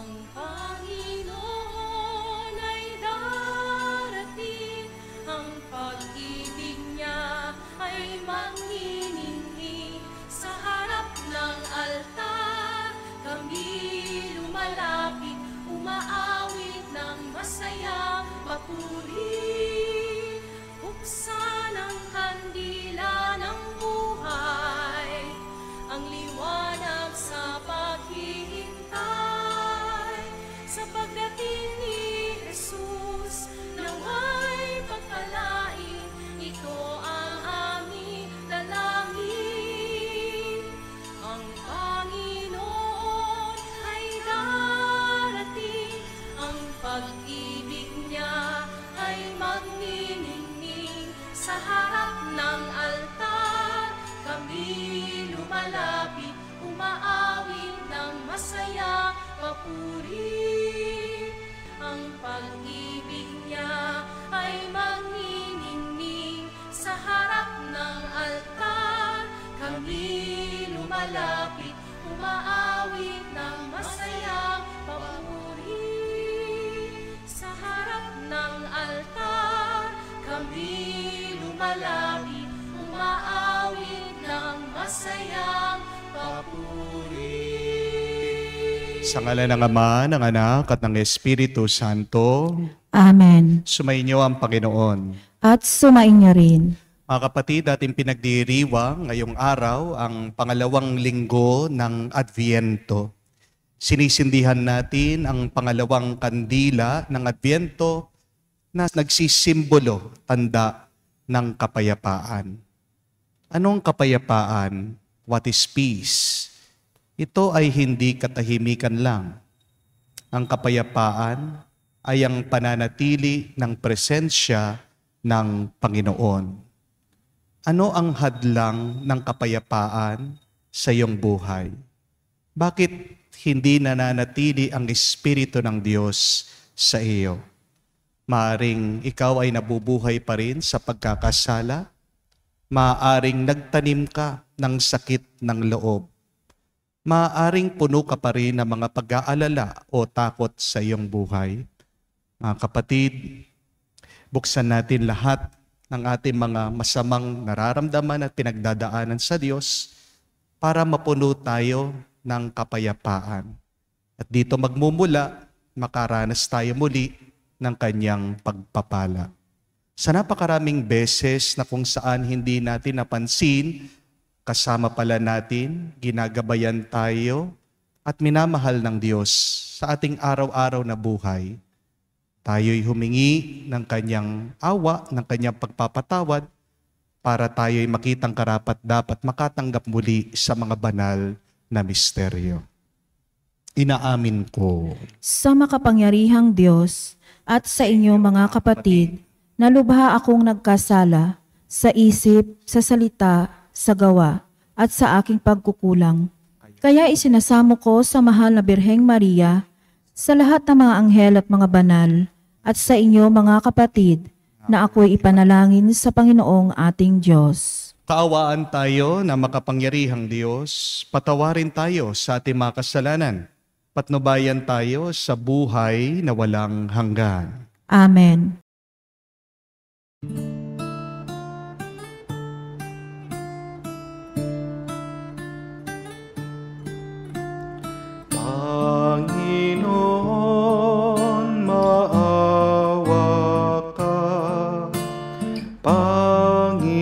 Ang Panginoon ay darating, ang pag-ibig niya ay magniningning. Sa harap ng altar, kami lumalapit, umaawit ng masayang papuri. Buksan ang kandila ng buhay, ang liwanag sa paghihintay. Sa pagdating ni Jesus, naway pagpalain, ito ang aming dalangin. Ang Panginoon ay darating, ang pag-ibig niya ay magniningning. Sa harap ng altar, kami lumalapit, umaawit ng masaya papuri. Ang pag-ibig niya ay magniningning. Sa harap ng altar, kami lumalapit, umaawit ng masayang papuri. Sa harap ng altar, kami lumalapit, umaawit ng masayang papuri. Sa ngalan ng Ama, ng Anak, at ng Espiritu Santo. Amen. Sumainyo ang Panginoon. At sumainyo rin. Mga kapatid, ating pinagdiriwang ngayong araw ang pangalawang linggo ng Adviento. Sinisindihan natin ang pangalawang kandila ng Adviento na nagsisimbolo, tanda ng kapayapaan. Anong kapayapaan? What is peace? Ito ay hindi katahimikan lang. Ang kapayapaan ay ang pananatili ng presensya ng Panginoon. Ano ang hadlang ng kapayapaan sa iyong buhay? Bakit hindi nananatili ang Espiritu ng Diyos sa iyo? Maaring ikaw ay nabubuhay pa rin sa pagkakasala. Maaring nagtanim ka ng sakit ng loob. Maaring puno ka pa rin ng mga pag-aalala o takot sa iyong buhay. Mga kapatid, buksan natin lahat ng ating mga masamang nararamdaman at pinagdadaanan sa Diyos para mapuno tayo ng kapayapaan. At dito magmumula, makaranas tayo muli ng kanyang pagpapala. Sa napakaraming beses na kung saan hindi natin napansin, kasama pala natin, ginagabayan tayo at minamahal ng Diyos sa ating araw-araw na buhay. Tayo'y humingi ng kanyang awa, ng kanyang pagpapatawad para tayo'y makitang karapat-dapat makatanggap muli sa mga banal na misteryo. Inaamin ko Sa makapangyarihang Diyos at sa inyo mga kapatid, na lubha akong nagkasala sa isip, sa salita, sa gawa, at sa aking pagkukulang. Kaya isinasamo ko sa mahal na Birheng Maria, sa lahat ng mga anghel at mga banal, at sa inyo mga kapatid, na ako'y ipanalangin sa Panginoong ating Diyos. kaawaan tayo na makapangyarihang Diyos, patawarin tayo sa ating mga kasalanan, patnubayan tayo sa buhay na walang hanggan. Amen. Panginoon, maawa ka. Panginoon,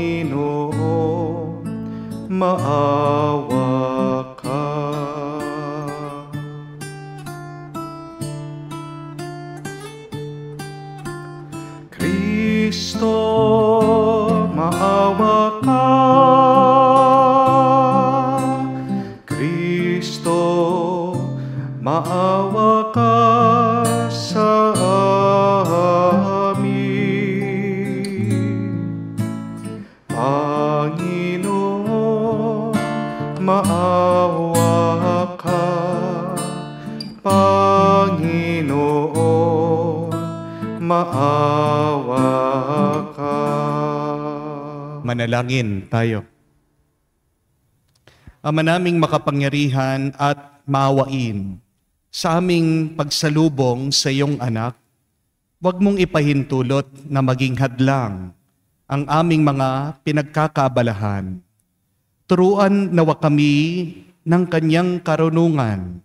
maawa ka. Kristo, maawa ka. Kristo, maawa ka sa amin. Panginoon, maawa ka. Panginoon, maawa ka. Manalangin tayo. Ama naming makapangyarihan at maawain, Sa aming pagsalubong sa iyong anak, huwag mong ipahintulot na maging hadlang ang aming mga pinagkakaabalahan. Turuan nawa kami ng kanyang karunungan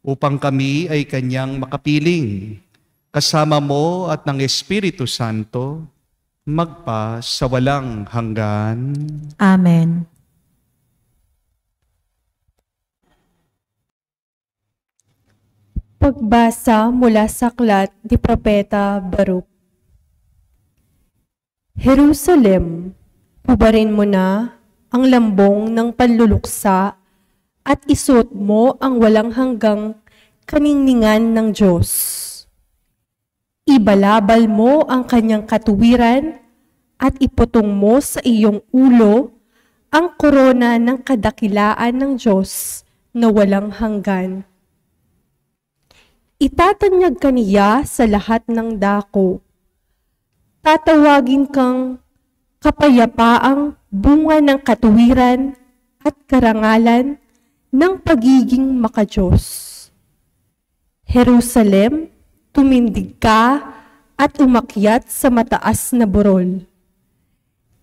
upang kami ay kanyang makapiling. Kasama mo at ng Espiritu Santo, magpa sa walang hanggan. Amen. Pagbasa mula sa aklat ni Propeta Baruch. Jerusalem, hubarin mo na ang lambong ng panluluksa at isuot mo ang walang hanggang kaningningan ng Diyos. Ibalabal mo ang kanyang katuwiran at iputong mo sa iyong ulo ang korona ng kadakilaan ng Diyos na walang hanggan. Itatanyag ka niya sa lahat ng dako. Tatawagin kang kapayapaang bunga ng katuwiran at karangalan ng pagiging makadiyos. Jerusalem, tumindig ka at umakyat sa mataas na burol.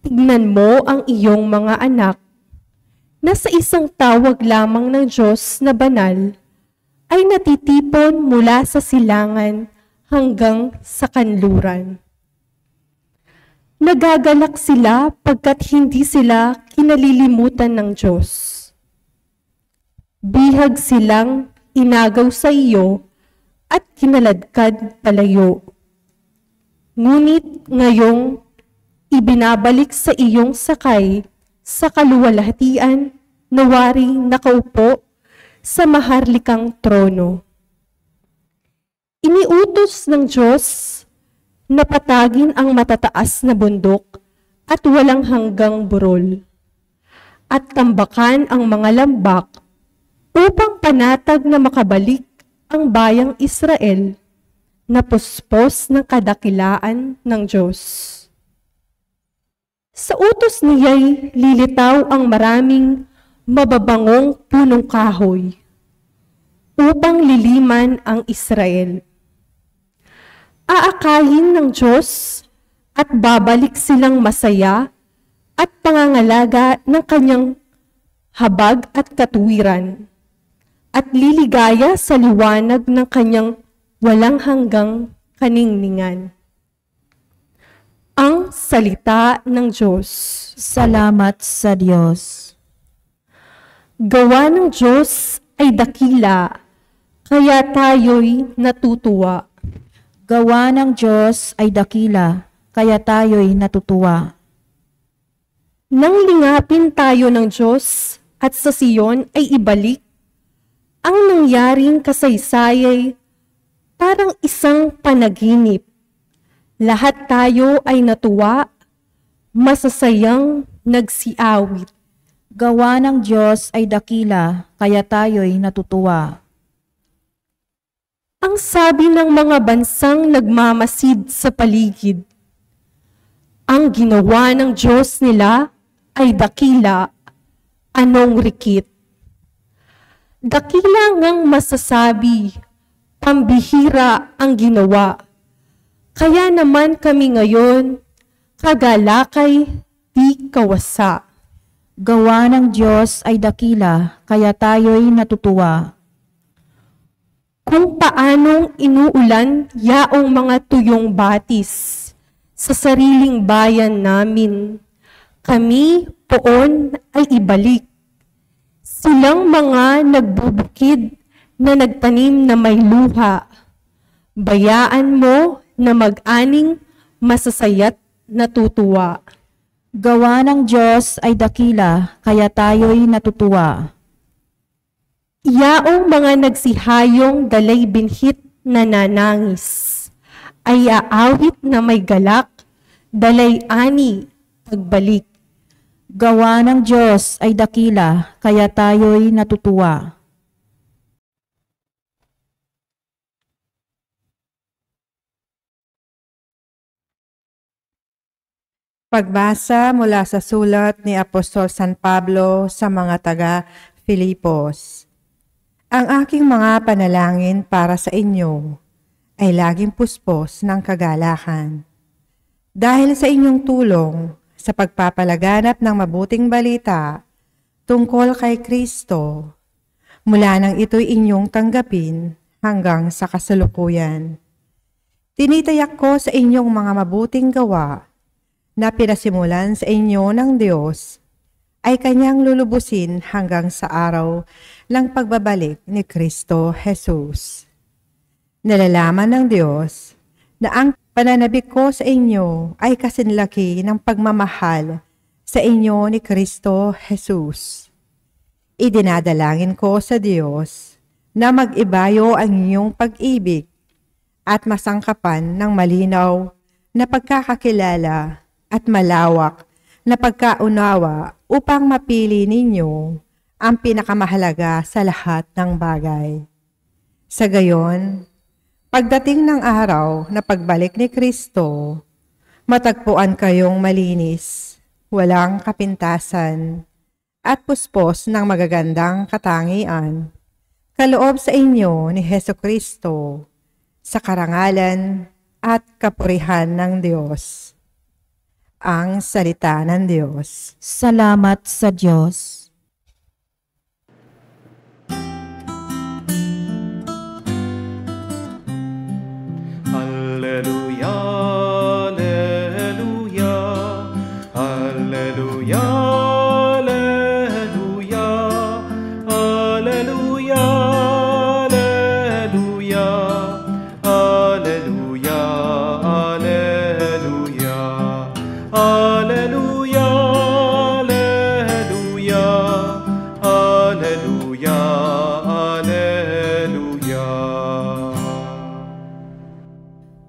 Tignan mo ang iyong mga anak na sa isang tawag lamang ng Diyos na banal ay natitipon mula sa silangan hanggang sa kanluran. Nagagalak sila pagkat hindi sila kinalilimutan ng Diyos. Bihag silang inagaw sa iyo at kinaladkad palayo. Ngunit ngayong ibinabalik sa iyong sakay sa kaluwalhatian na waring nakaupo sa maharlikang trono. Iniutos ng Diyos na patagin ang matataas na bundok at walang hanggang burol, at tambakan ang mga lambak upang panatag na makabalik ang bayang Israel na puspos ng kadakilaan ng Diyos. Sa utos niya'y lilitaw ang maraming mababangong punong kahoy upang liliman ang Israel. Aakayin ng Diyos at babalik silang masaya at pangangalaga ng kanyang habag at katuwiran at liligaya sa liwanag ng kanyang walang hanggang kaningningan. Ang salita ng Diyos. Salamat sa Diyos. Gawa ng Diyos ay dakila, kaya tayo'y natutuwa. Gawa ng Diyos ay dakila, kaya tayo'y natutuwa. Nang lingapin tayo ng Diyos at sa Siyon ay ibalik, ang nangyaring kasaysayay parang isang panaginip. Lahat tayo ay natuwa, masasayang nagsiawit. Gawa ng Diyos ay dakila, kaya tayo'y natutuwa. Ang sabi ng mga bansang nagmamasid sa paligid, ang ginawa ng Diyos nila ay dakila, anong rikit. Dakila ngang masasabi, pambihira ang ginawa. Kaya naman kami ngayon, kagalakay di kawasa. Gawa ng Diyos ay dakila, kaya tayo'y natutuwa. Kung paanong inuulan yaong mga tuyong batis sa sariling bayan namin, kami poon ay ibalik. Silang mga nagbubukid na nagtanim na may luha. Bayaan mo na mag-aning masasaya't natutuwa. Gawa ng Diyos ay dakila, kaya tayo'y natutuwa. Yaong mga nagsihayong dalay binhit na nanangis, ay aawit na may galak, dalay ani, pagbalik. Gawa ng Diyos ay dakila, kaya tayo'y natutuwa. Pagbasa mula sa sulat ni Apostol San Pablo sa mga taga-Filipos. Ang aking mga panalangin para sa inyo ay laging puspos ng kagalakan. Dahil sa inyong tulong sa pagpapalaganap ng mabuting balita tungkol kay Kristo, mula nang ito'y inyong tanggapin hanggang sa kasalukuyan. Tinitiyak ko sa inyong mga mabuting gawa na pinasimulan sa inyo ng Diyos ay Kanyang lulubusin hanggang sa araw ng pagbabalik ni Kristo Jesus. Nalalaman ng Diyos na ang pananabik ko sa inyo ay kasinlaki ng pagmamahal sa inyo ni Kristo Jesus. Idinadalangin ko sa Diyos na mag-ibayo ang inyong pag-ibig at masangkapan ng malinaw na pagkakakilala at malawak na pagkaunawa upang mapili ninyo ang pinakamahalaga sa lahat ng bagay. Sa gayon, pagdating ng araw na pagbalik ni Kristo, matagpuan kayong malinis, walang kapintasan, at puspos ng magagandang katangian, kaloob sa inyo ni Hesukristo, sa karangalan at kapurihan ng Diyos. Ang salita ng Diyos. Salamat sa Diyos. Alleluia, alleluia, alleluia, alleluia, alleluia, alleluia, alleluia, alleluia, alleluia, alleluia, alleluia, alleluia.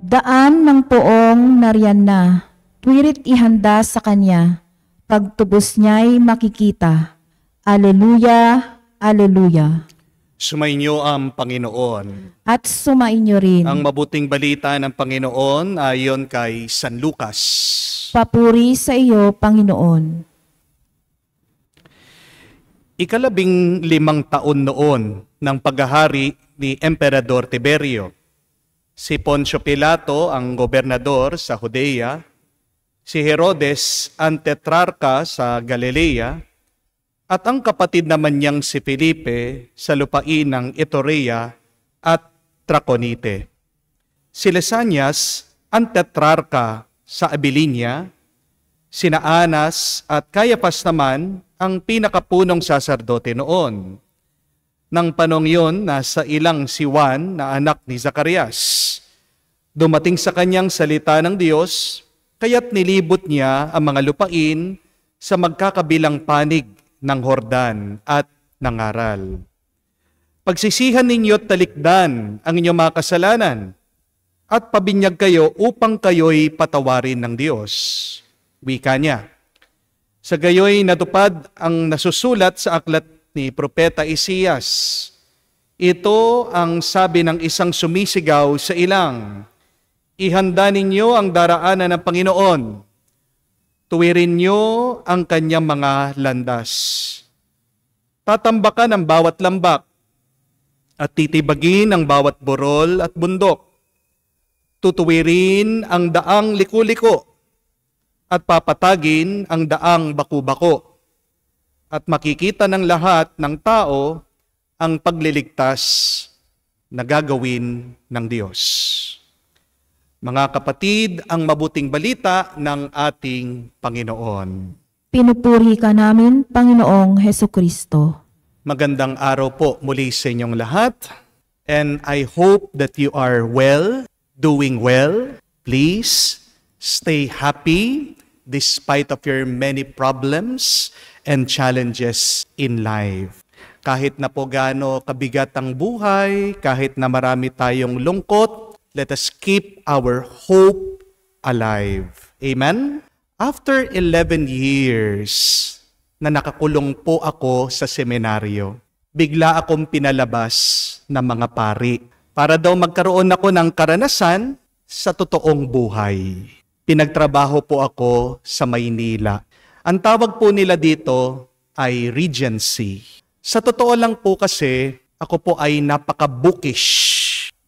Daan ng poong nariyan na, tuwirit ihanda sa kanya, pagtubos niya'y makikita. Aleluya, aleluya. Sumainyo ang Panginoon. At sumainyo rin. Ang mabuting balita ng Panginoon ayon kay San Lucas. Papuri sa iyo, Panginoon. 15 taon noon ng paghahari ni Emperador Tiberio. Si Poncio Pilato ang gobernador sa Judea, si Herodes ang tetrarka sa Galilea, at ang kapatid naman niyang si Felipe sa lupain ng Iturea at Traconite. Si Lysanias ang tetrarka sa Abilinia, sina Anas at Caiaphas naman ang pinakapunong saserdote noon. Nang panong yun, nasa ilang si Juan na anak ni Zacarias. Dumating sa kanyang salita ng Diyos, kaya't nilibot niya ang mga lupain sa magkakabilang panig ng Hordan at nangaral. Pagsisihan ninyo't talikdan ang inyong mga kasalanan at pabinyag kayo upang kayo'y patawarin ng Diyos. Wika niya. Sa gayo'y natupad ang nasusulat sa aklat ni Propeta Isias. Ito ang sabi ng isang sumisigaw sa ilang, ihanda ninyo ang daraanan ng Panginoon. Tuwirin niyo ang kanyang mga landas. Tatambakan ang bawat lambak at titibagin ang bawat burol at bundok. Tutuwirin ang daang liku-liko at papatagin ang daang baku-bako. At makikita ng lahat ng tao ang pagliligtas na gagawin ng Diyos. Mga kapatid, ang mabuting balita ng ating Panginoon. Pinupuri ka namin, Panginoong Hesukristo. Magandang araw po muli sa inyong lahat. And I hope that you are well, doing well. Please stay happy despite of your many problems and challenges in life. Kahit na po gaano kabigat ang buhay, kahit na marami tayong lungkot, let us keep our hope alive. Amen? After 11 years na nakakulong po ako sa seminaryo, bigla akong pinalabas ng mga pari para daw magkaroon ako ng karanasan sa totoong buhay. Pinagtrabaho po ako sa Maynila. Ang tawag po nila dito ay Regency. Sa totoo lang po kasi, Ako po ay napaka-bookish.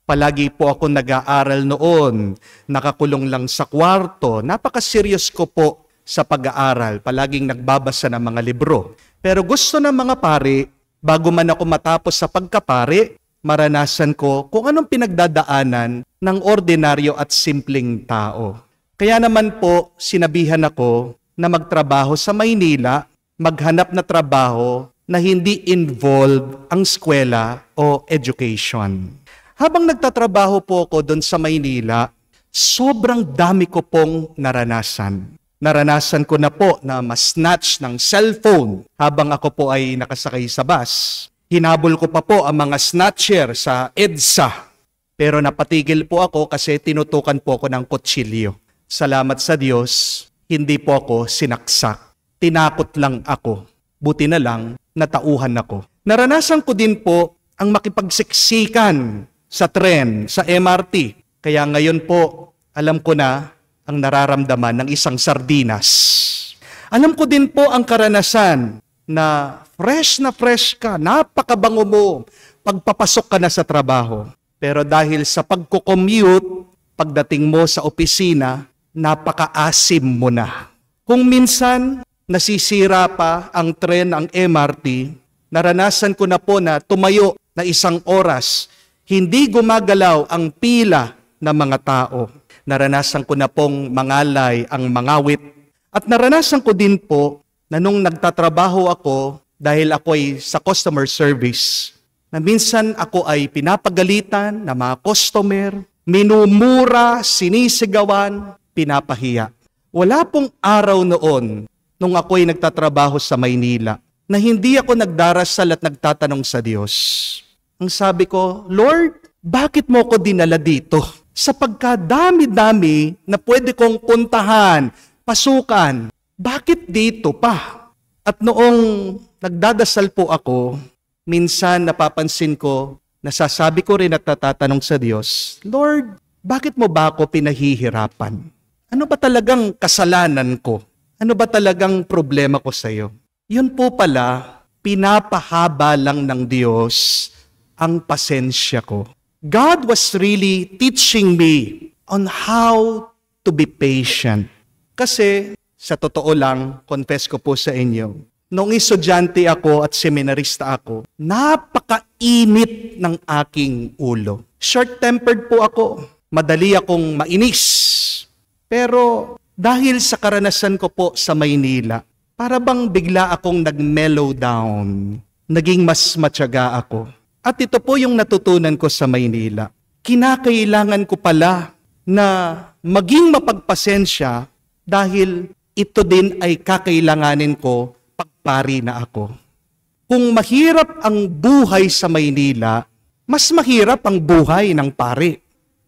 Palagi po ako nag-aaral noon. Nakakulong lang sa kwarto. Napaka-serious ko po sa pag-aaral. Palaging nagbabasa ng mga libro. Pero gusto ng mga pari, bago man ako matapos sa pagkapari, maranasan ko kung anong pinagdadaanan ng ordinaryo at simpleng tao. Kaya naman po, sinabihan ako na magtrabaho sa Maynila, maghanap na trabaho na hindi involved ang eskwela o education. Habang nagtatrabaho po ako doon sa Maynila, sobrang dami ko pong naranasan. Naranasan ko na po na ma-snatch ng cellphone habang ako po ay nakasakay sa bus. Hinabol ko pa po ang mga snatcher sa EDSA. Pero napatigil po ako kasi tinutukan po ako ng kutsilyo. Salamat sa Diyos, hindi po ako sinaksak. Tinakot lang ako. Buti na lang, natauhan ako. Naranasan ko din po ang makipagsiksikan sa tren, sa MRT. Kaya ngayon po, alam ko na ang nararamdaman ng isang sardinas. Alam ko din po ang karanasan na fresh ka, napakabango mo, pagpapasok ka na sa trabaho. Pero dahil sa pagko-commute, pagdating mo sa opisina, napaka-asim mo na. Kung minsan, nasisira pa ang tren, ang MRT, naranasan ko na po na tumayo na 1 oras, hindi gumagalaw ang pila ng mga tao. Naranasan ko na pong mangalay ang mangawit. At naranasan ko din po na nung nagtatrabaho ako, dahil ako ay sa customer service, na minsan ako ay pinapagalitan ng mga customer, minumura, sinisigawan, pinapahiya. Wala pong araw noon, nung ako ay nagtatrabaho sa Maynila, na hindi ako nagdarasal at nagtatanong sa Diyos. Ang sabi ko, Lord, bakit mo ko dinala dito? Sa pagkadami-dami na pwede kong puntahan, pasukan, bakit dito pa? At noong nagdadasal po ako, minsan napapansin ko, nasasabi ko rin at natatanong sa Diyos, Lord, bakit mo ba ako pinahihirapan? Ano ba talagang kasalanan ko? Ano ba talagang problema ko sa iyo? Yun po pala, pinapahaba lang ng Diyos ang pasensya ko. God was really teaching me on how to be patient. Kasi, sa totoo lang, confess ko po sa inyo, noong estudyante ako at seminarista ako, napakainit ng aking ulo. Short-tempered po ako. Madali akong mainis. Pero dahil sa karanasan ko po sa Maynila, para bang bigla akong nag-mellow down. Naging mas matyaga ako. At ito po yung natutunan ko sa Maynila. Kinakailangan ko pala na maging mapagpasensya dahil ito din ay kakailanganin ko pagpari na ako. Kung mahirap ang buhay sa Maynila, mas mahirap ang buhay ng pari.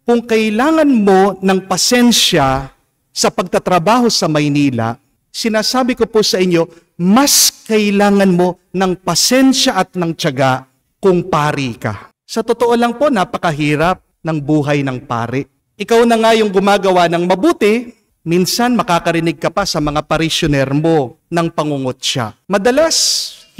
Kung kailangan mo ng pasensya sa pagtatrabaho sa Maynila, sinasabi ko po sa inyo, mas kailangan mo ng pasensya at ng tiyaga kung pari ka. Sa totoo lang po, napakahirap ng buhay ng pari. Ikaw na nga yung gumagawa ng mabuti, minsan makakarinig ka pa sa mga parishioner mo ng pangungutya. Madalas,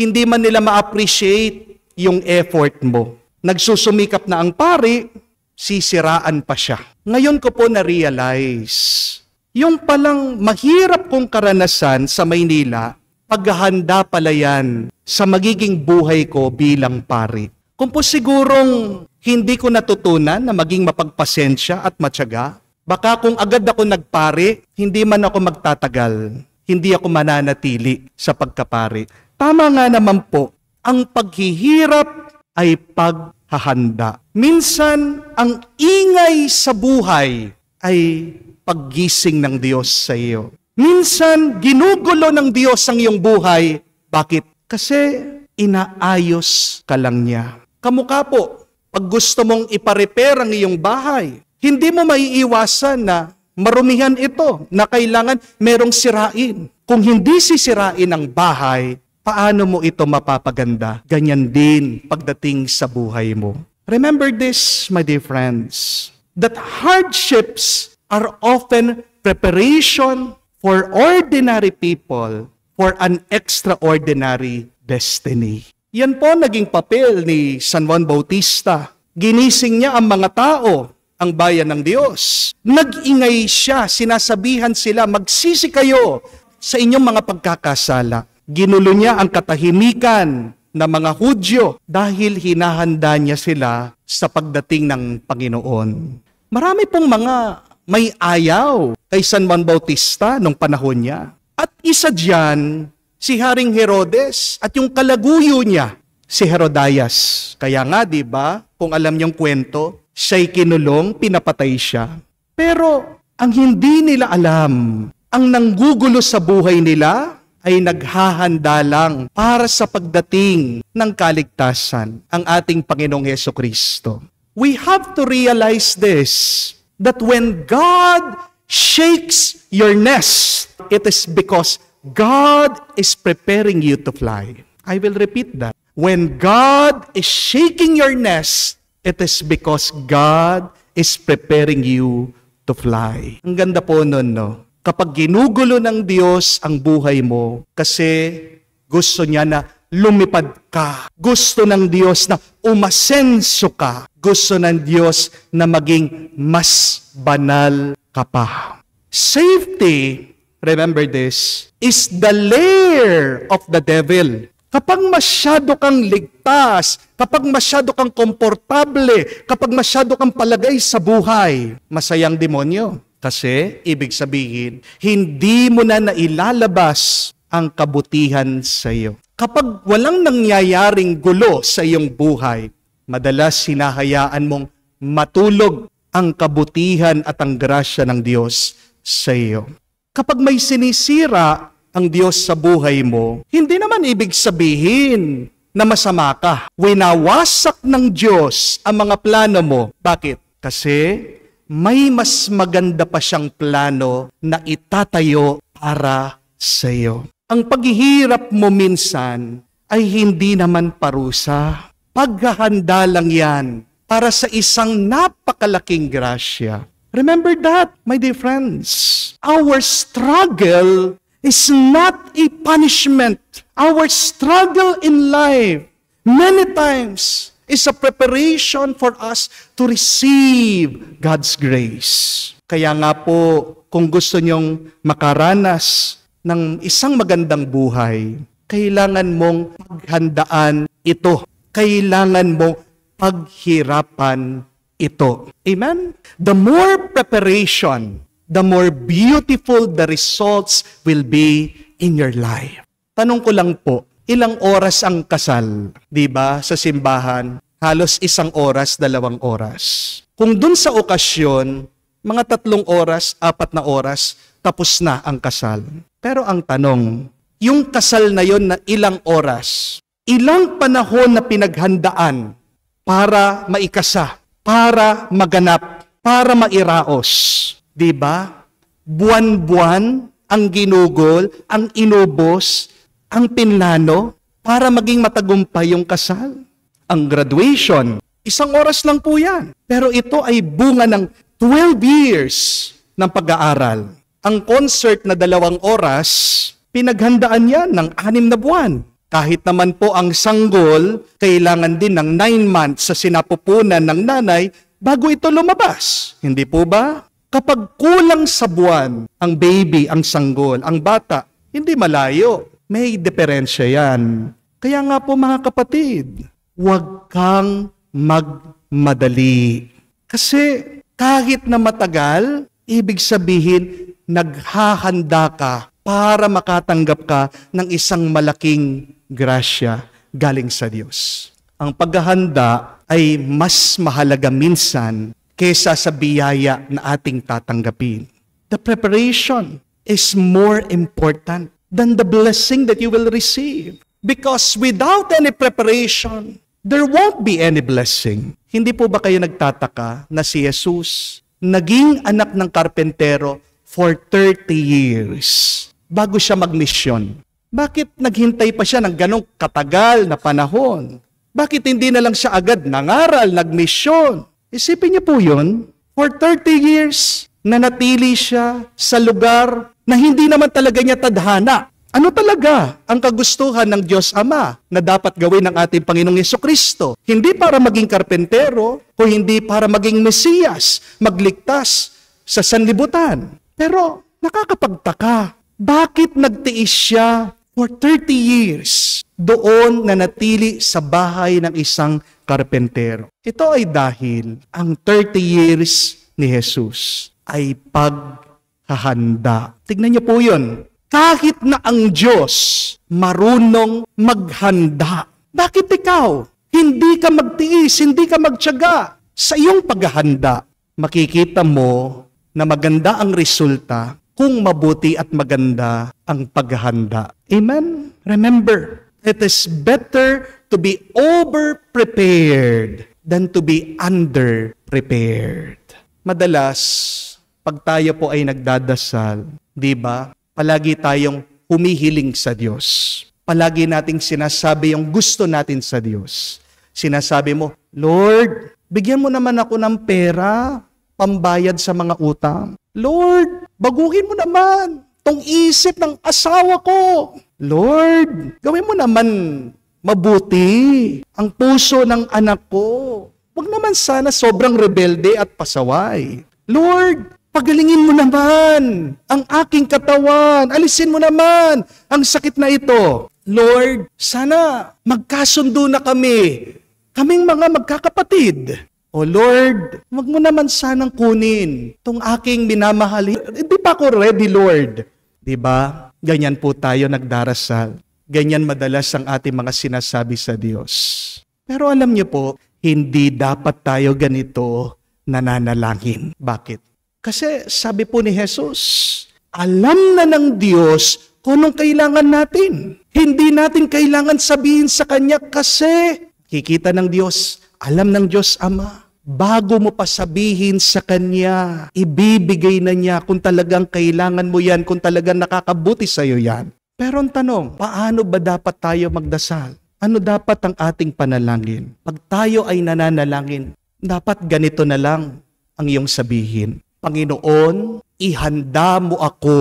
hindi man nila ma-appreciate yung effort mo. Nagsusumikap na ang pari, sisiraan pa siya. Ngayon ko po na-realize, yung palang mahirap kong karanasan sa Maynila, paghahanda pala yan sa magiging buhay ko bilang pari. Kung po sigurong hindi ko natutunan na maging mapagpasensya at matyaga, baka kung agad ako nagpari, hindi man ako magtatagal, hindi ako mananatili sa pagkapari. Tama nga naman po, ang paghihirap ay paghahanda. Minsan, ang ingay sa buhay ay paggising ng Diyos sa iyo. Minsan, ginugulo ng Diyos ang iyong buhay. Bakit? Kasi inaayos ka lang niya. Kamukha po, pag gusto mong ipa-repair ang iyong bahay, hindi mo maiiwasan na marumihan ito na kailangan merong sirain. Kung hindi sisirain ang bahay, paano mo ito mapapaganda? Ganyan din pagdating sa buhay mo. Remember this, my dear friends, that hardships are often preparation for ordinary people for an extraordinary destiny. Yan po naging papel ni San Juan Bautista. Ginising niya ang mga tao, ang bayan ng Diyos. Nag-ingay siya, sinasabihan sila, magsisi kayo sa inyong mga pagkakasala. Ginulo niya ang katahimikan ng mga Hudyo dahil hinahanda niya sila sa pagdating ng Panginoon. Marami pong mga may ayaw kay San Juan Bautista nung panahon niya. At isa diyan, si Haring Herodes at yung kalaguyo niya, si Herodias. Kaya nga, di ba, kung alam niyong kwento, siya'y kinulong, pinapatay siya. Pero ang hindi nila alam, ang nanggugulo sa buhay nila ay naghahanda lang para sa pagdating ng kaligtasan, ang ating Panginoong Hesukristo. We have to realize this, that when God shakes your nest, it is because God is preparing you to fly. I will repeat that. When God is shaking your nest, it is because God is preparing you to fly. Ang ganda po nun, no? Kapag ginugulo ng Diyos ang buhay mo, kasi gusto niya na lumipad ka. Gusto ng Diyos na umasenso ka. Gusto ng Diyos na maging mas banal ka pa. Safety, remember this, is the lair of the devil. Kapag masyado kang ligtas, kapag masyado kang komportable, kapag masyado kang palagay sa buhay, masayang demonyo. Kasi, ibig sabihin, hindi mo na nailalabas ang kabutihan sa iyo. Kapag walang nangyayaring gulo sa iyong buhay, madalas hinahayaan mong matulog ang kabutihan at ang grasya ng Diyos sa iyo. Kapag may sinisira ang Diyos sa buhay mo, hindi naman ibig sabihin na masama ka. Winawasak ng Diyos ang mga plano mo. Bakit? Kasi may mas maganda pa siyang plano na itatayo para sa iyo. Ang paghihirap mo minsan ay hindi naman parusa. Paghahanda lang yan para sa isang napakalaking grasya. Remember that, my dear friends. Our struggle is not a punishment. Our struggle in life, many times, is a preparation for us to receive God's grace. Kaya nga po, kung gusto nyong makaranas ng isang magandang buhay, kailangan mong paghandaan ito. Kailangan mong paghirapan ito. Amen? The more preparation, the more beautiful the results will be in your life. Tanong ko lang po, ilang oras ang kasal? Diba, sa simbahan, halos 1 oras, 2 oras. Kung dun sa okasyon, mga 3 oras, 4 na oras, tapos na ang kasal. Pero ang tanong, yung kasal na yon na ilang oras, ilang panahon na pinaghandaan para maikasa, para maganap, para mairaos. Diba? Buwan-buwan ang ginugol, ang inubos, ang pinlano para maging matagumpay yung kasal. Ang graduation, 1 oras lang po yan. Pero ito ay bunga ng 12 years ng pag-aaral. Ang concert na 2 oras, pinaghandaan yan ng 6 na buwan. Kahit naman po ang sanggol, kailangan din ng 9 months sa sinapupunan ng nanay bago ito lumabas. Hindi po ba? Kapag kulang sa buwan ang baby, ang sanggol, ang bata, hindi malayo. May diferensya yan. Kaya nga po mga kapatid, huwag kang magmadali. Kasi kahit na matagal, ibig sabihin, naghahanda ka para makatanggap ka ng isang malaking grasya galing sa Diyos. Ang paghahanda ay mas mahalaga minsan kaysa sa biyaya na ating tatanggapin. The preparation is more important than the blessing that you will receive. Because without any preparation, there won't be any blessing. Hindi po ba kayo nagtataka na si Jesus naging anak ng karpentero for 30 years bago siya magmisyon? Bakit naghintay pa siya ng ganong katagal na panahon? Bakit hindi na lang siya agad nangaral, nagmisyon? Isipin niyo po yun, for 30 years, nanatili siya sa lugar na hindi naman talaga niya tadhana. Ano talaga ang kagustuhan ng Diyos Ama na dapat gawin ng ating Panginoong Yesukristo? Hindi para maging karpentero o hindi para maging Mesiyas, magligtas sa sanlibutan. Pero nakakapagtaka, bakit nagtiis siya for 30 years doon na natili sa bahay ng isang karpentero? Ito ay dahil ang 30 years ni Jesus ay paghahanda. Tignan niyo po yun. Kahit na ang Diyos marunong maghanda, bakit ikaw hindi ka magtiis, hindi ka magtiyaga sa iyong paghahanda? Makikita mo na maganda ang resulta kung mabuti at maganda ang paghahanda. Amen? Remember, it is better to be over-prepared than to be under-prepared. Madalas, pag tayo po ay nagdadasal, di ba? Palagi tayong humihiling sa Diyos. Palagi nating sinasabi yung gusto natin sa Diyos. Sinasabi mo, Lord, bigyan mo naman ako ng pera, pambayad sa mga utang. Lord, baguhin mo naman tong isip ng asawa ko. Lord, gawin mo naman mabuti ang puso ng anak ko. Huwag naman sana sobrang rebelde at pasaway. Lord, pagalingin mo naman ang aking katawan. Alisin mo naman ang sakit na ito. Lord, sana magkasundo na kami. Kaming mga magkakapatid. O Lord, wag mo naman sanang kunin itong aking minamahal. Hindi pa ako ready, Lord. Diba? Ganyan po tayo nagdarasal. Ganyan madalas ang ating mga sinasabi sa Diyos. Pero alam niyo po, hindi dapat tayo ganito nananalangin. Bakit? Kasi sabi po ni Jesus, alam na ng Diyos kung anong kailangan natin. Hindi natin kailangan sabihin sa Kanya kasi kikita ng Diyos, alam ng Diyos Ama. Bago mo pa sabihin sa Kanya, ibibigay na Niya kung talagang kailangan mo yan, kung talagang nakakabuti sa iyo yan. Pero ang tanong, paano ba dapat tayo magdasal? Ano dapat ang ating panalangin? Pag tayo ay nananalangin, dapat ganito na lang ang iyong sabihin. Panginoon, ihanda mo ako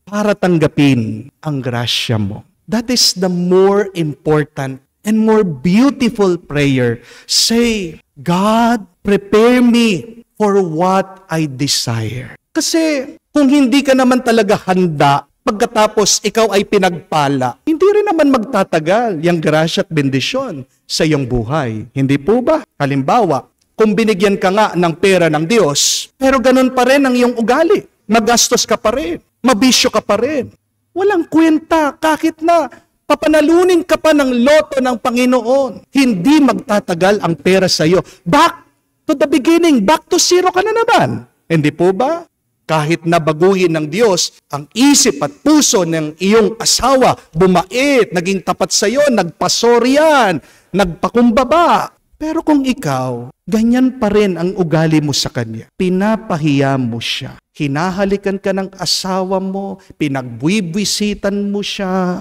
para tanggapin ang grasya mo. That is the more important and more beautiful prayer. Say, God, prepare me for what I desire. Kasi kung hindi ka naman talaga handa, pagkatapos ikaw ay pinagpala, hindi rin naman magtatagal yung grasya at bendisyon sa iyong buhay. Hindi po ba? Halimbawa, kung binigyan ka nga ng pera ng Diyos, pero ganun pa rin ang iyong ugali. Magastos ka pa rin. Mabisyo ka pa rin. Walang kwenta kahit na papanalunin ka pa ng loto ng Panginoon. Hindi magtatagal ang pera sa iyo. Back to the beginning. Back to zero ka na naman. Hindi po ba? Kahit na baguhin ng Diyos ang isip at puso ng iyong asawa, bumait, naging tapat sa iyo, nagpasoryan, nagpakumbaba. Pero kung ikaw, ganyan pa rin ang ugali mo sa kanya. Pinapahiya mo siya. Hinahalikan ka ng asawa mo, pinagbwibwisitan mo siya.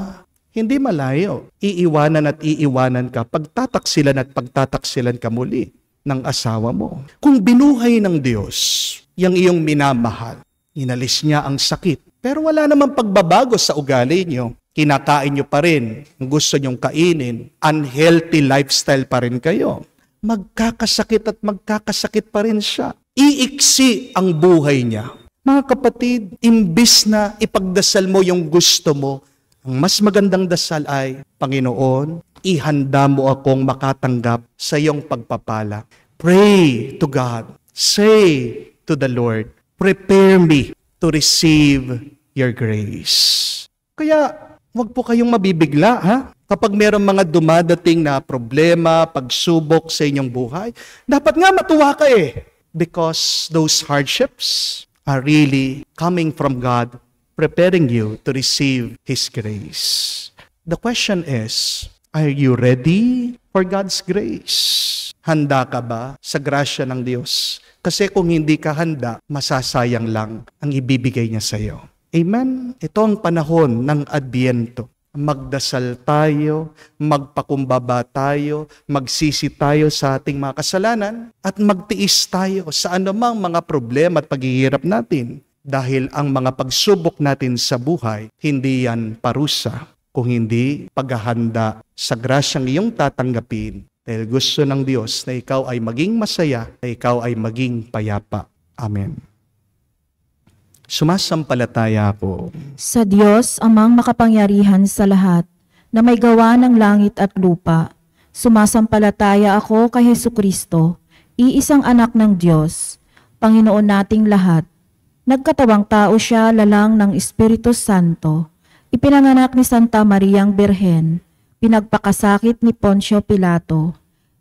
Hindi malayo. Iiwanan at iiwanan ka, pagtataksilan at pagtataksilan ka muli ng asawa mo. Kung binuhay ng Diyos, yung iyong minamahal, inalis niya ang sakit. Pero wala namang pagbabago sa ugali niyo. Kinakain nyo pa rin, gusto nyong kainin, unhealthy lifestyle pa rin kayo. Magkakasakit at magkakasakit pa rin siya. Iiksi ang buhay niya. Mga kapatid, imbis na ipagdasal mo yung gusto mo, ang mas magandang dasal ay, Panginoon, ihanda mo akong makatanggap sa iyong pagpapala. Pray to God. Say to the Lord, prepare me to receive your grace. Kaya, huwag po kayong mabibigla, ha? Kapag mayroong mga dumadating na problema, pagsubok sa inyong buhay, dapat nga matuwa ka eh. Because those hardships are really coming from God, preparing you to receive His grace. The question is, are you ready for God's grace? Handa ka ba sa grasya ng Diyos? Kasi kung hindi ka handa, masasayang lang ang ibibigay niya sa iyo. Amen? Ito ang panahon ng Adbyento. Magdasal tayo, magpakumbaba tayo, magsisi tayo sa ating mga kasalanan, at magtiis tayo sa anumang mga problema at paghihirap natin. Dahil ang mga pagsubok natin sa buhay, hindi yan parusa, kung hindi paghahanda sa grasyang iyong tatanggapin. Dahil gusto ng Diyos na ikaw ay maging masaya, na ikaw ay maging payapa. Amen. Sumasampalataya ako Sa Diyos, amang makapangyarihan sa lahat, na may gawa ng langit at lupa. Sumasampalataya ako kay Hesukristo, iisang anak ng Diyos, Panginoon nating lahat. Nagkatawang tao siya lalang ng Espiritu Santo. Ipinanganak ni Santa Mariang Birhen, pinagpakasakit ni Poncio Pilato.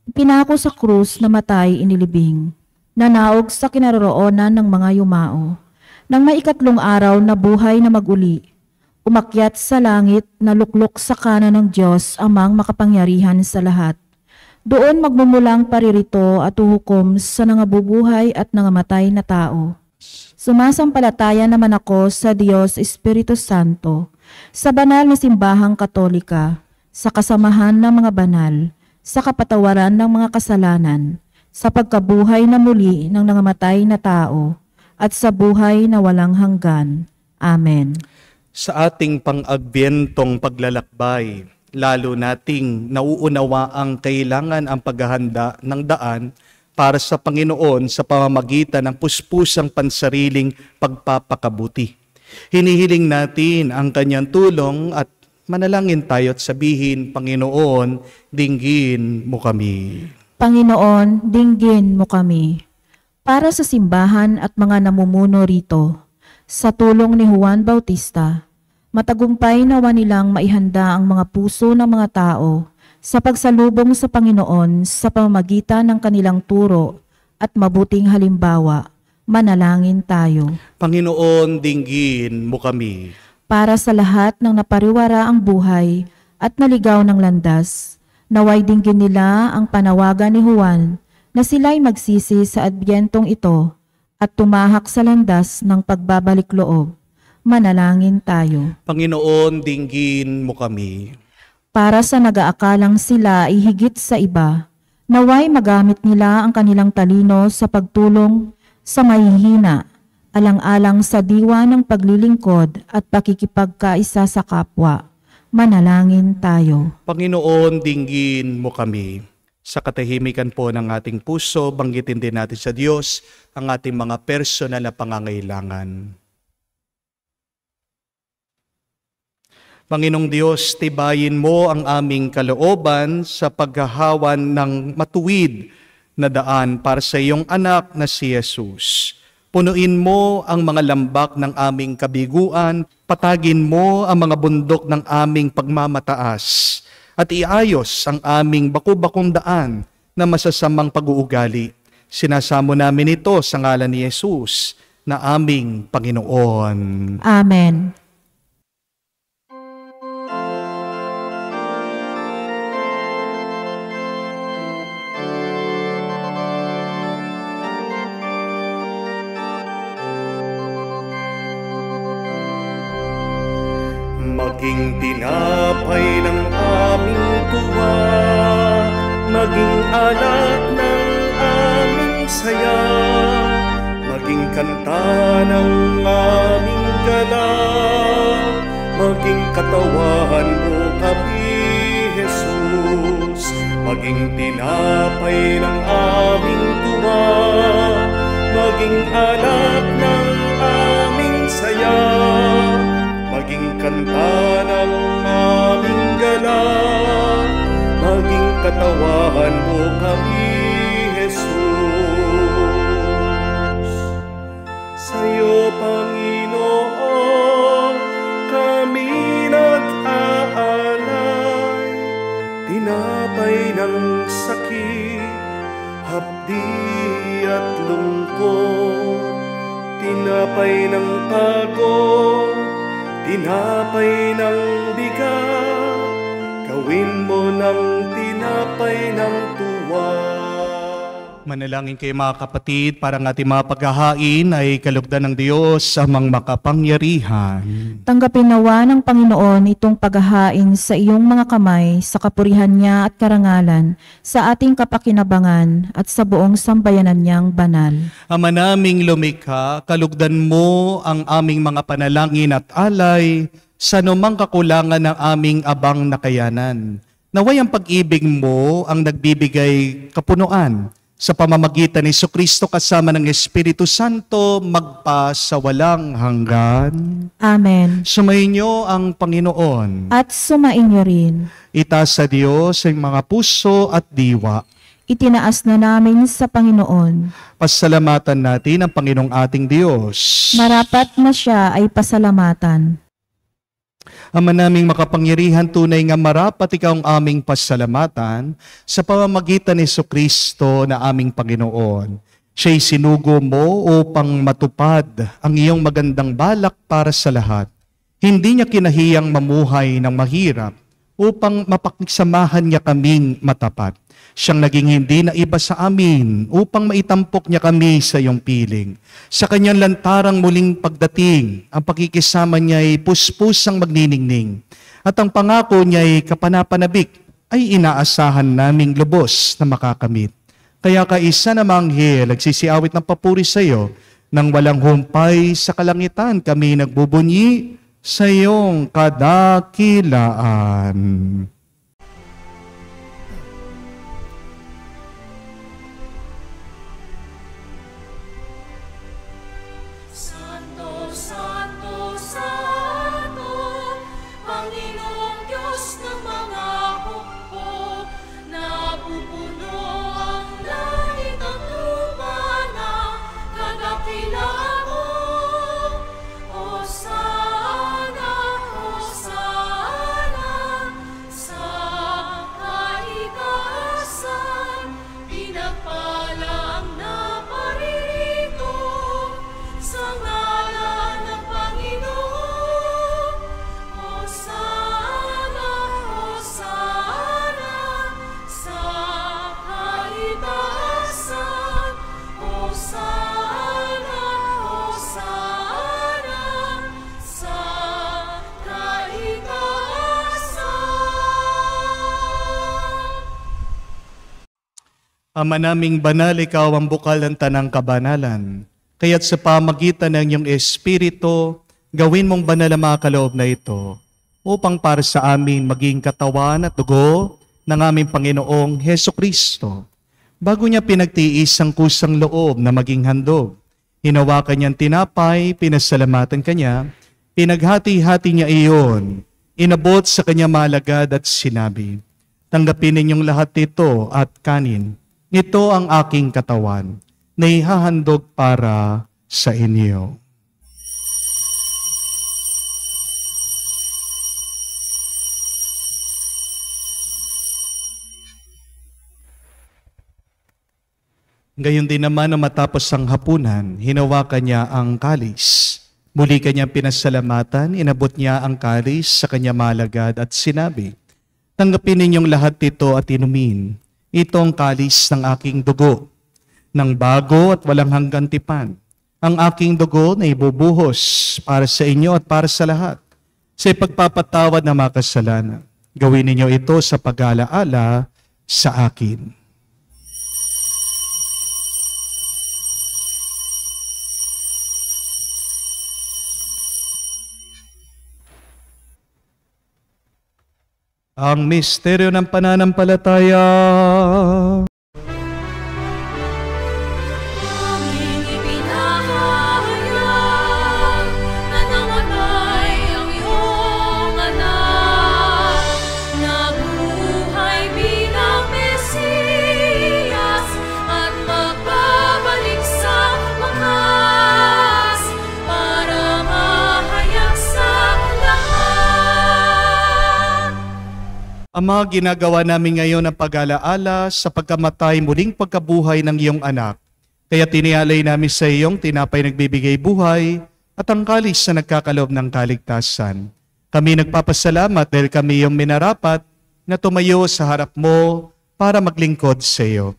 Ipinako sa krus na matay inilibing. Nanaog sa kinaroroonan ng mga yumao. Nang may ikatlong araw na buhay na maguli, umakyat sa langit na luklok sa kanan ng Diyos amang makapangyarihan sa lahat. Doon magmumulang paririto at uhukom sa nangabubuhay at nangamatay na tao. Sumasampalataya naman ako sa Diyos Espiritu Santo, sa banal na simbahang katolika, sa kasamahan ng mga banal, sa kapatawaran ng mga kasalanan, sa pagkabuhay na muli ng nangamatay na tao, at sa buhay na walang hanggan. Amen. sa ating pang-Adbyentong paglalakbay, lalo nating nauunawa ang kailangan ang paghahanda ng daan para sa Panginoon sa pamamagitan ng puspusang pansariling pagpapakabuti. Hinihiling natin ang kanyang tulong at manalangin tayo at sabihin, Panginoon, dinggin mo kami. Panginoon, dinggin mo kami. Para sa simbahan at mga namumuno rito, sa tulong ni Juan Bautista, matagumpay nawa nilang maihanda ang mga puso ng mga tao sa pagsalubong sa Panginoon sa pamamagitan ng kanilang turo at mabuting halimbawa. Manalangin tayo. Panginoon, dinggin mo kami. Para sa lahat ng napariwara ang buhay at naligaw ng landas, naway dinggin nila ang panawagan ni Juan na sila'y magsisi sa Adbyentong ito at tumahak sa landas ng pagbabalik loob. Manalangin tayo. Panginoon, dinggin mo kami. Para sa nag-aakalang sila ay higit sa iba, naway magamit nila ang kanilang talino sa pagtulong sa mahihina, alang-alang sa diwa ng paglilingkod at pakikipagkaisa sa kapwa. Manalangin tayo. Panginoon, dinggin mo kami. Sa katahimikan po ng ating puso, banggitin din natin sa Diyos ang ating mga personal na pangangailangan. Panginoong Diyos, tibayin mo ang aming kalooban sa paghahawan ng matuwid na daan para sa iyong anak na si Jesus. Punuin mo ang mga lambak ng aming kabiguan, patagin mo ang mga bundok ng aming pagmamataas, at iayos ang aming baku-bakong daan na masasamang pag-uugali. Sinasamo namin ito sa ngalan ni Jesus na aming Panginoon. Amen. Maging tinapay ng aming tuwa, maging alat ng aming saya, maging kanta ng aming gala, maging katawan mo kami, Jesus. Maging tinapay ng aming tuwa, maging alat ng aming saya, maging kanta ng aming gala, maging katawan mo kami, Jesus. Sa'yo, Panginoon, kami nag-aalay, tinapay ng sakit, hapdi at lungkot, tinapay ng pagod, tinapay ng bigat, gawin mo ng tinapay ng tuwa. Manalangin kayo mga kapatid, para ang ating mga paghahain ay kalugdan ng Diyos amang makapangyarihan. Tanggapin nawa ng Panginoon itong paghahain sa iyong mga kamay sa kapurihan niya at karangalan, sa ating kapakinabangan at sa buong sambayanan niyang banal. Ama naming lumikha, kalugdan mo ang aming mga panalangin at alay sa anumang kakulangan ng aming abang nakayanan. Naway ang pag-ibig mo ang nagbibigay kapunuan sa pamamagitan ni Jesucristo kasama ng Espiritu Santo magpa sa walang hanggan. Amen. Sumainyo ang Panginoon. At sumainyo rin. Itaas sa Diyos ang mga puso at diwa. Itinaas na namin sa Panginoon. Pasalamatan natin ang Panginoong ating Diyos. Marapat na siya ay pasalamatan. Ama naming makapangyarihan, tunay nga marapat ikaw ang aming pasalamatan sa pamamagitan ni Jesucristo na aming Panginoon. Siya'y sinugo mo upang matupad ang iyong magandang balak para sa lahat. Hindi niya kinahiyang mamuhay ng mahirap upang mapakigsamahan niya kaming matapat. Siyang naging hindi na iba sa amin upang maitampok niya kami sa iyong piling. Sa kanyang lantarang muling pagdating, ang pakikisama niya ay puspusang magniningning. At ang pangako niya ay kapanapanabik ay inaasahan naming lubos na makakamit. Kaya kaisa na manghel, nagsisiawit ng papuri sa iyo, nang walang humpay sa kalangitan kami nagbubunyi sa iyong kadakilaan. Santo, Santo, Santo, Panginoong Diyos ng mga hukbo, napupuno ang langit at lupa ng kadakilaan mo. Hosana, Hosana, sa kaitaasan, pinagpala ang naparirito sa ngalan ng Panginoon. Hosana, Hosana, sa kaitaasan. Hosana, Hosana, sa kaitaasan. Ama naming banal, ikaw ang bukal ng tanang kabanalan. Kaya't sa pamagitan ng iyong Espiritu, gawin mong banal ang mga kaloob na ito upang para sa amin maging katawan at dugo ng aming Panginoong Hesukristo. Bago niya pinagtiis ang kusang loob na maging handog, hinawakan niyang tinapay, pinasalamatan kanya, pinaghati-hati niya iyon, inabot sa kanya malagad at sinabi, "Tanggapin ninyong lahat ito at kanin. Ito ang aking katawan na ihahandog para sa inyo." Gayon din naman na matapos ang hapunan, hinawakan niya ang kalis. Muli kanyang pinasalamatan, inabot niya ang kalis sa kanya malagad at sinabi, "Tanggapin ninyong lahat ito at inumin. Ito ang kalis ng aking dugo, ng bago at walang hanggang tipan. Ang aking dugo na ibubuhos para sa inyo at para sa lahat, sa ipagpapatawad ng mga kasalanan. Gawin ninyo ito sa pag-alaala sa akin." Ang misteryo ng pananampalataya. Aming ipinahayag na namatay ang iyong anak, nabuhay bilang Mesiyas at magbabalik sa wakas para mahayag sa lahat. Ama, ginagawa namin ngayon ang pag-alaala sa pagkamatay muling pagkabuhay ng iyong anak. Kaya tinialay namin sa iyong tinapay nagbibigay buhay at ang kalis na nagkakaloob ng kaligtasan. Kami nagpapasalamat dahil kami iyong minarapat na tumayo sa harap mo para maglingkod sa iyo.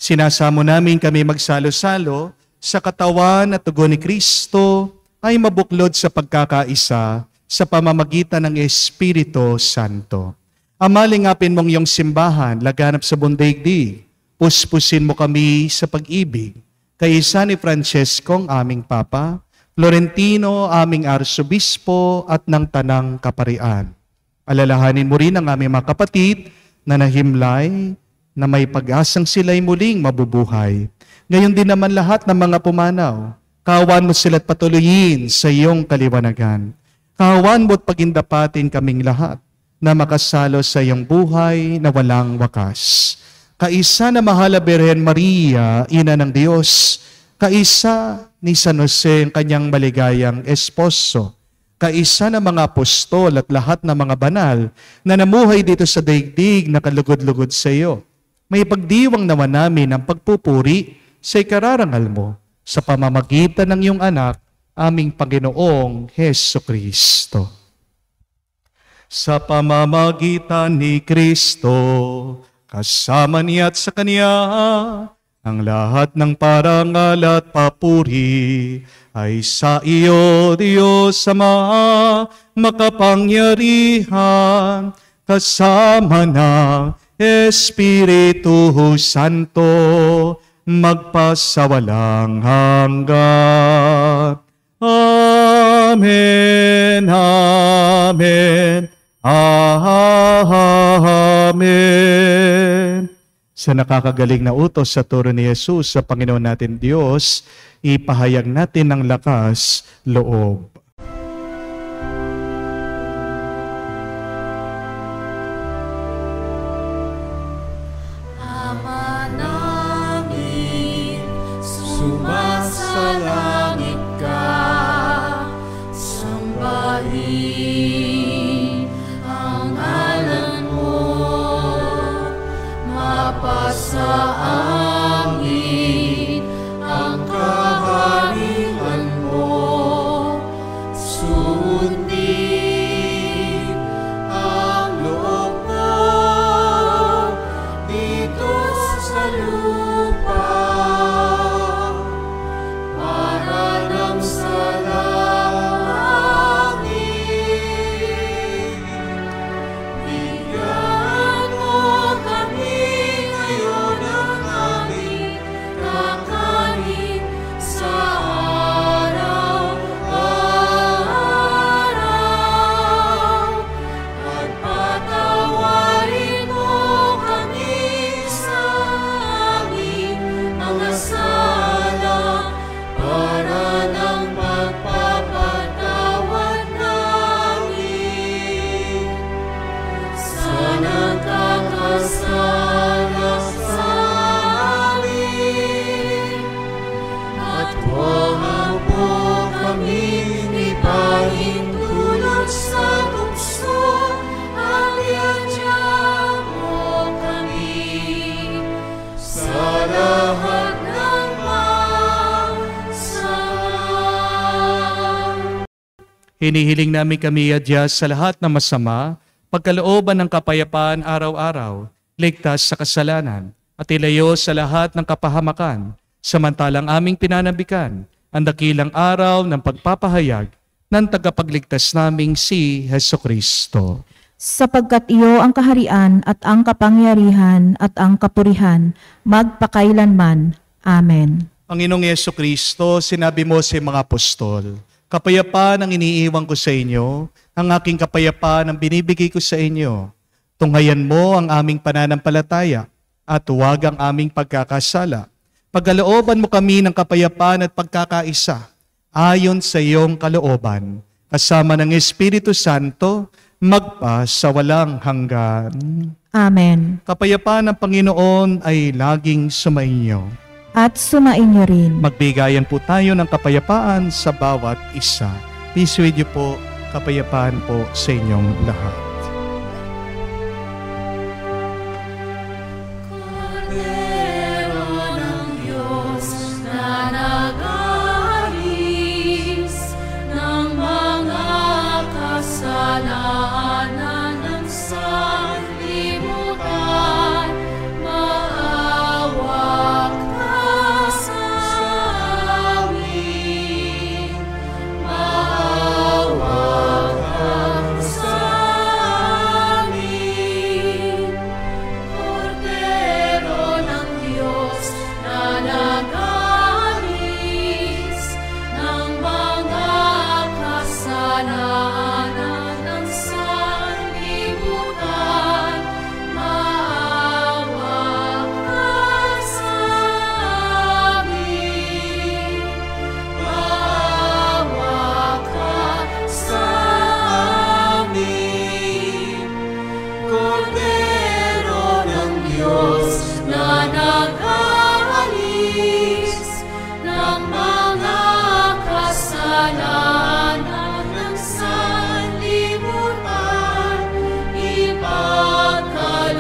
Sinasamo namin kami magsalo-salo sa katawan at dugo ni Kristo ay mabuklod sa pagkakaisa sa pamamagitan ng Espiritu Santo. Amalingapin mong iyong simbahan, laganap sa buong daigdig. Puspusin mo kami sa pag-ibig. Kaisa ni Francesco, aming Papa, Florentino, aming Arsobispo, at ng Tanang Kaparian. Alalahanin mo rin ang aming mga kapatid na nahimlay, na may pag-asang sila'y muling mabubuhay. Ngayon din naman lahat ng mga pumanaw, kawan mo sila't patuloyin sa iyong kaliwanagan. Kawan mo't pagindapatin kaming lahat na makasalo sa iyong buhay na walang wakas. Kaisa na Mahala Birhen Maria, Ina ng Diyos, kaisa ni San Jose, ang kanyang maligayang esposo, kaisa ng mga apostol at lahat ng mga banal na namuhay dito sa daigdig na kalugod-lugod sa iyo. May pagdiwang naman namin ang pagpupuri sa ikararangal mo sa pamamagitan ng iyong anak, aming Panginoong Heso Kristo. Sa pamamagitan ni Kristo, kasama niya at sa Kanya, ang lahat ng parangal at papuri ay sa iyo, Diyos Ama, makapangyarihan, kasama ng Espiritu Santo, magpasawalang hanggan. Amen, amen, amen. Sa nakakagaling na utos sa turo ni Jesus sa Panginoon natin Diyos, ipahayag natin ng lakas loob. Ama namin, sumasalangit ka, sambahin ang ngalan mo, mapasa amin ang kaharian mo, sundin ang loob mo dito sa lupa, para nang sa langit. Bigyan mo kami ngayon ng aming kakanin sa araw-araw, at patawarin mo kami sa aming mga sala, para ng pagpapatawad namin sa nagkakasala sa amin. At huwag mo kami ipahintulot sa tukso, at iadya mo kami sa lahat ng masama. Hinihiling namin kami adya sa lahat ng masama, pagkalooban ng kapayapaan araw-araw, ligtas sa kasalanan, at ilayo sa lahat ng kapahamakan, samantalang aming pinanabikan ang dakilang araw ng pagpapahayag ng tagapagligtas naming si Heso Kristo. Sapagkat iyo ang kaharian at ang kapangyarihan at ang kapurihan, magpakailanman. Amen. Panginoong Yesu Kristo, sinabi mo sa mga apostol, kapayapaan ang iniiwan ko sa inyo, ang aking kapayapaan ang binibigay ko sa inyo. Tunghayan mo ang aming pananampalataya at huwag ang aming pagkakasala. Pagkalooban mo kami ng kapayapaan at pagkakaisa, ayon sa iyong kalooban, kasama ng Espiritu Santo, magpa sa walang hanggan. Amen. Kapayapaan ng Panginoon ay laging sumainyo. At sumainyo rin. Magbigayan po tayo ng kapayapaan sa bawat isa. Peace with you po, kapayapaan po sa inyong lahat. Kordero ng Diyos na nag-aalis ng mga kasalanan ng sanlibutan, maawa mag-aalis ng mga kasalanan ng sanlibutan. Ipagkaloob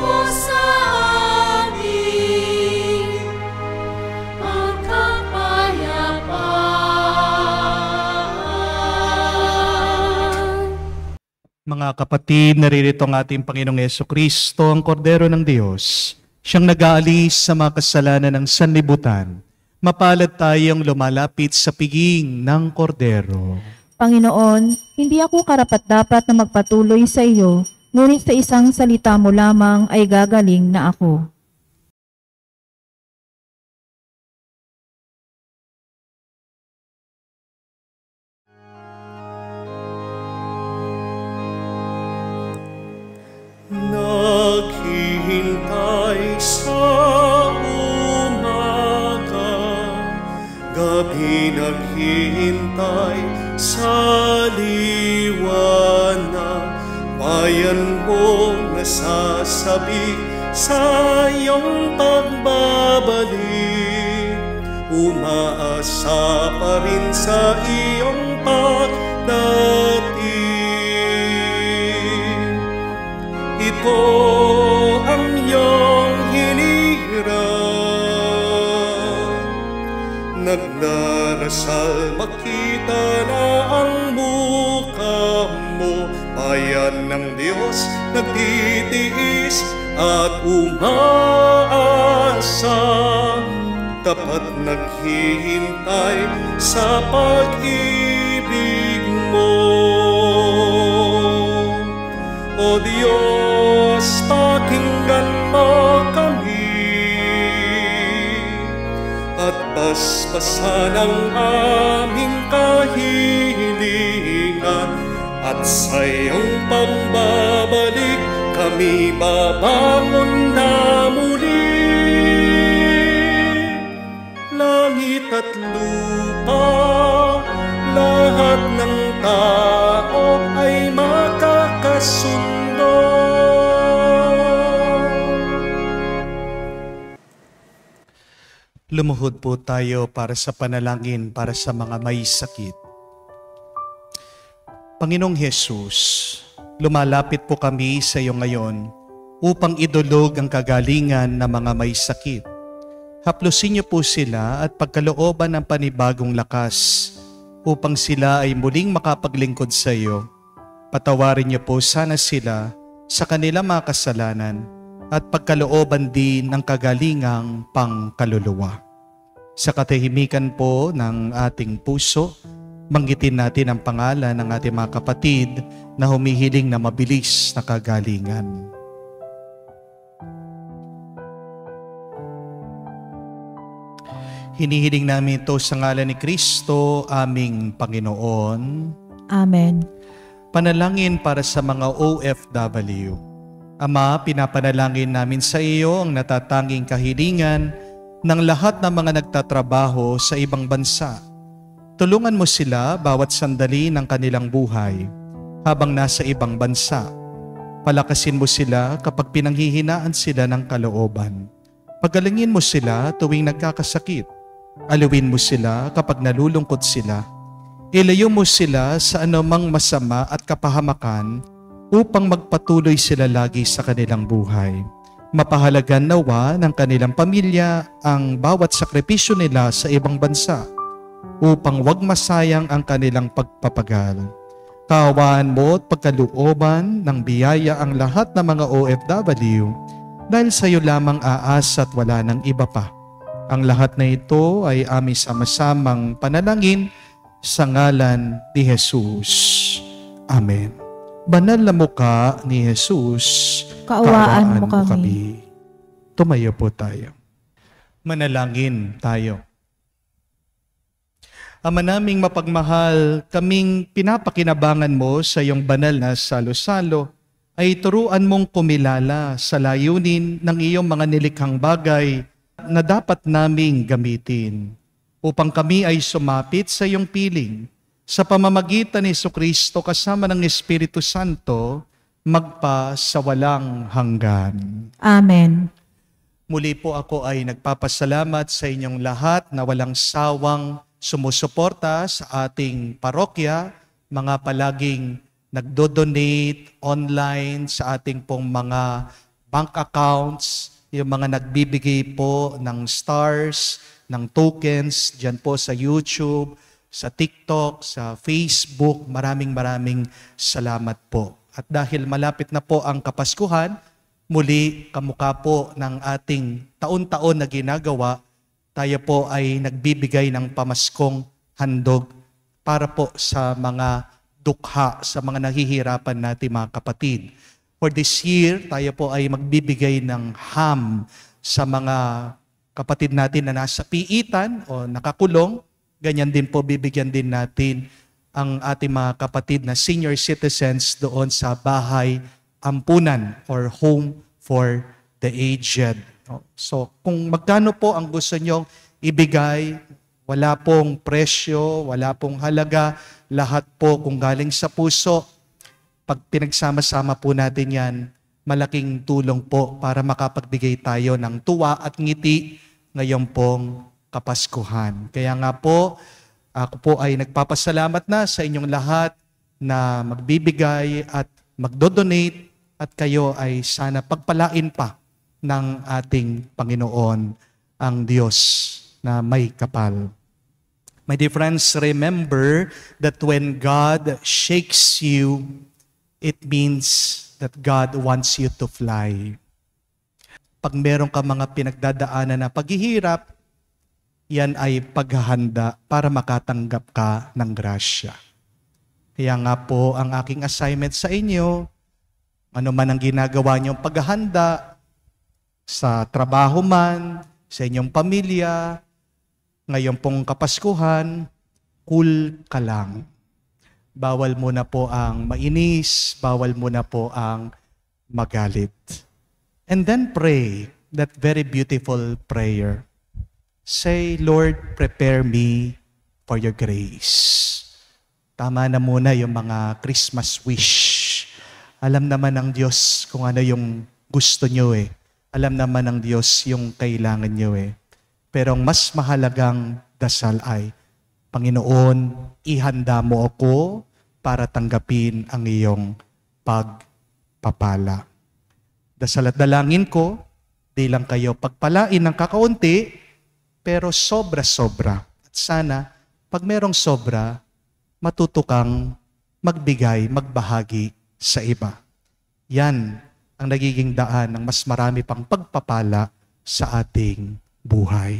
mo sa amin ang kapayapaan. Mga kapatid, naririto ang ating Panginoong Jesucristo, ang Kordero ng Diyos. Siyang nag-aalis sa mga kasalanan ng sanlibutan. Mapalad tayong lumalapit sa piging ng Kordero. Panginoon, hindi ako karapat-dapat na magpatuloy sa iyo, ngunit sa isang salita mo lamang ay gagaling na ako. Naghihintay sa umaga, gabi naghihintay sa liwanag. Bayan mo nasasabik sa iyong pagbabalik, umaasa pa rin sa iyong pagdating. Ito ang iyong hinihiram, nagdarasal makita na ang mukha mo. Bayan ng Diyos nagtitiis at umaasa, tapat naghihintay sa pag-ibig mo. O Diyos, pakinggan mo kami at paspasan ang aming kahilingan, at sa iyong pagbabalik kami babangon na muli. Langit at lupa, lahat ng tao ay makakasundo. Lumuhod po tayo para sa panalangin para sa mga may sakit. Panginoong Hesus, lumalapit po kami sa iyo ngayon upang idulog ang kagalingan ng mga may sakit. Haplusin niyo po sila at pagkalooban ng panibagong lakas upang sila ay muling makapaglingkod sa iyo. Patawarin niyo po sana sila sa kanilang mga kasalanan at pagkalooban din ng kagalingang pangkaluluwa. Sa katahimikan po ng ating puso, banggitin natin ang pangalan ng ating mga kapatid na humihiling na mabilis na kagalingan. Hinihiling namin ito sa ngalan ni Kristo, aming Panginoon. Amen. Panalangin para sa mga OFW. Ama, pinapanalangin namin sa iyo ang natatanging kahilingan ng lahat ng mga nagtatrabaho sa ibang bansa. Tulungan mo sila bawat sandali ng kanilang buhay habang nasa ibang bansa. Palakasin mo sila kapag pinanghihinaan sila ng kalooban. Pagalingin mo sila tuwing nagkakasakit. Aluin mo sila kapag nalulungkot sila. Ilayo mo sila sa anumang masama at kapahamakan upang magpatuloy sila lagi sa kanilang buhay. Mapahalagan nawa ng kanilang pamilya ang bawat sakripisyo nila sa ibang bansa upang wag masayang ang kanilang pagpapagal. Kaawaan mo at pagkalooban ng biyaya ang lahat ng mga OFW dahil sa iyo lamang aas at wala ng iba pa. Ang lahat na ito ay aming sama-samang panalangin sa ngalan ni Jesus. Amen. Banal na mukha ni Jesus, Kaawaan mo kami. Tumayo po tayo. Manalangin tayo. Ama naming mapagmahal, kaming pinapakinabangan mo sa iyong banal na salo-salo, ay turuan mong kumilala sa layunin ng iyong mga nilikhang bagay na dapat naming gamitin upang kami ay sumapit sa iyong piling sa pamamagitan ni Jesucristo kasama ng Espiritu Santo magpa sa walang hanggan. Amen. Muli po ako ay nagpapasalamat sa inyong lahat na walang sawang sumusuporta sa ating parokya, mga palaging nagdo-donate online sa ating pong mga bank accounts, yung mga nagbibigay po ng stars, ng tokens, dyan po sa YouTube, sa TikTok, sa Facebook. Maraming salamat po. At dahil malapit na po ang Kapaskuhan, muli kamukha po ng ating taon-taon na ginagawa, tayo po ay nagbibigay ng pamaskong handog para po sa mga dukha, sa mga nahihirapan natin mga kapatid. For this year, tayo po ay magbibigay ng ham sa mga kapatid natin na nasa piitan o nakakulong. Ganyan din po, bibigyan din natin ang ating mga kapatid na senior citizens doon sa bahay ampunan or home for the aged. So kung magkano po ang gusto nyong ibigay, wala pong presyo, wala pong halaga, lahat po kung galing sa puso, pag pinagsama-sama po natin yan, malaking tulong po para makapagbigay tayo ng tuwa at ngiti ngayon pong Kapaskuhan. Kaya nga po, ako po ay nagpapasalamat na sa inyong lahat na magbibigay at magdodonate at kayo ay sana pagpalain pa ng ating Panginoon, ang Diyos na may kapal. My dear friends, remember that when God shakes you, it means that God wants you to fly. Pag meron ka mga pinagdadaanan na paghihirap, yan ay paghahanda para makatanggap ka ng grasya. Kaya nga po ang aking assignment sa inyo, ano man ang ginagawa niyong paghahanda, sa trabaho man, sa inyong pamilya, ngayon pong Kapaskuhan, cool ka lang. Bawal muna po ang mainis, bawal muna po ang magalit. And then pray that very beautiful prayer. Say, Lord, prepare me for your grace. Tama na muna yung mga Christmas wish. Alam naman ng Diyos kung ano yung gusto nyo eh. Alam naman ng Diyos yung kailangan nyo eh. Pero ang mas mahalagang dasal ay, Panginoon, ihanda mo ako para tanggapin ang iyong pagpapala. Dasal at dalangin ko, di lang kayo pagpalain ng kakaunti, pero sobra-sobra. At sana, pag merong sobra, matuto kang magbigay, magbahagi sa iba. Yan ang nagiging daan ng mas marami pang pagpapala sa ating buhay.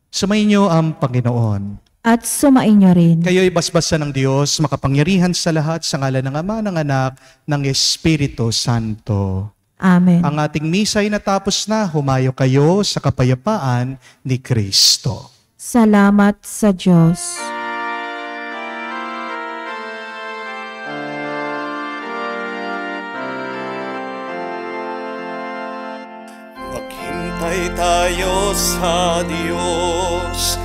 Sumayin niyo ang Panginoon. At sumain niyo rin. Kayo'y basbasan ng Diyos, makapangyarihan sa lahat, sa ngalan ng Ama, ng Anak, ng Espiritu Santo. Amen. Ang ating misa ay natapos na, humayo kayo sa kapayapaan ni Kristo. Salamat sa Diyos. Maghintay tayo sa Diyos,